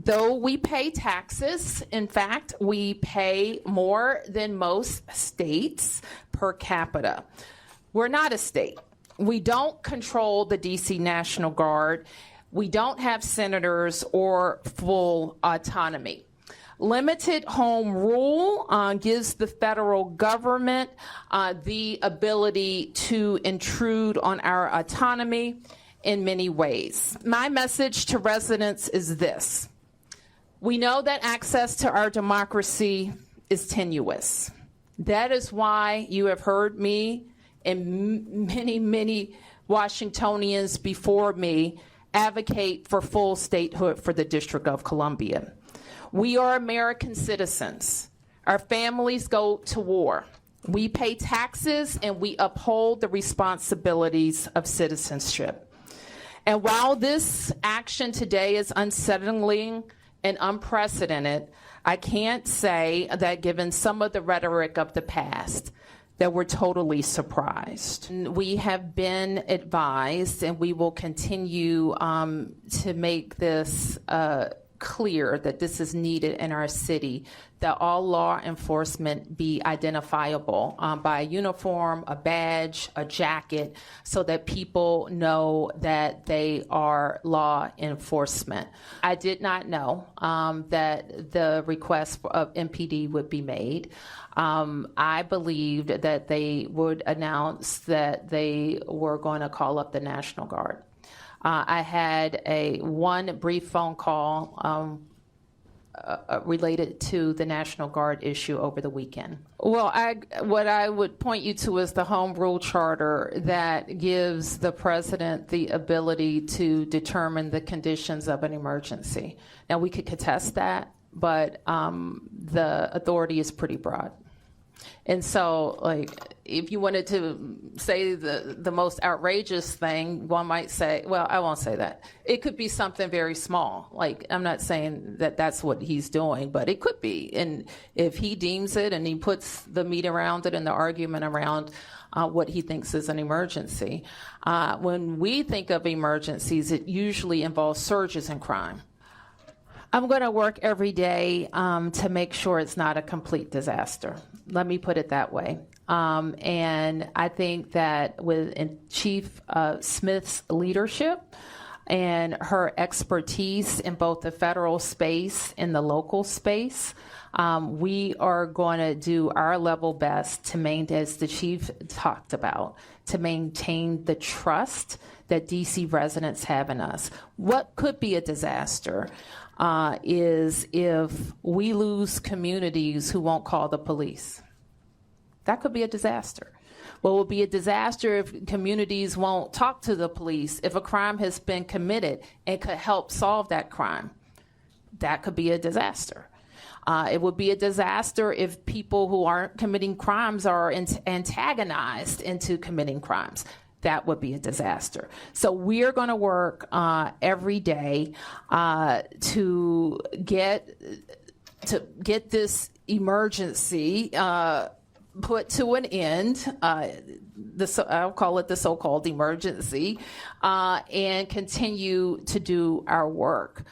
though we pay taxes, in fact, we pay more than most states per capita. We're not a state. We don't control the DC National Guard. We don't have senators or full autonomy. Limited home rule gives the federal government the ability to intrude on our autonomy in many ways. My message to residents is this. We know that access to our democracy is tenuous. That is why you have heard me and many Washingtonians before me advocate for full statehood for the District of Columbia. We are American citizens. Our families go to war. We pay taxes and we uphold the responsibilities of citizenship. And while this action today is unsettling and unprecedented, I can't say that given some of the rhetoric of the past, that we're totally surprised. We have been advised, and we will continue to make this clear that this is needed in our city, that all law enforcement be identifiable by a uniform, a badge, a jacket, so that people know that they are law enforcement. I did not know that the request of MPD would be made. I believed that they would announce that they were going to call up the National Guard. I had one brief phone call related to the National Guard issue over the weekend. Well, what I would point you to is the Home Rule Charter that gives the president the ability to determine the conditions of an emergency. Now, we could contest that, but the authority is pretty broad. And so, like, if you wanted to say the most outrageous thing, one might say, well, I won't say that. It could be something very small. Like, I'm not saying that that's what he's doing, but it could be. And if he deems it and he puts the meat around it and the argument around what he thinks is an emergency. When we think of emergencies, it usually involves surges in crime. I'm going to work every day to make sure it's not a complete disaster. Let me put it that way. And I think that with Chief Smith's leadership and her expertise in both the federal space and the local space, we are going to do our level best to maintain, as the chief talked about, to maintain the trust that DC residents have in us. What could be a disaster is if we lose communities who won't call the police. That could be a disaster. What will be a disaster if communities won't talk to the police, if a crime has been committed and could help solve that crime. That could be a disaster. It would be a disaster if people who aren't committing crimes are antagonized into committing crimes. That would be a disaster. So we're going to work every day to get this emergency put to an end. I'll call it the so-called emergency, and continue to do our work.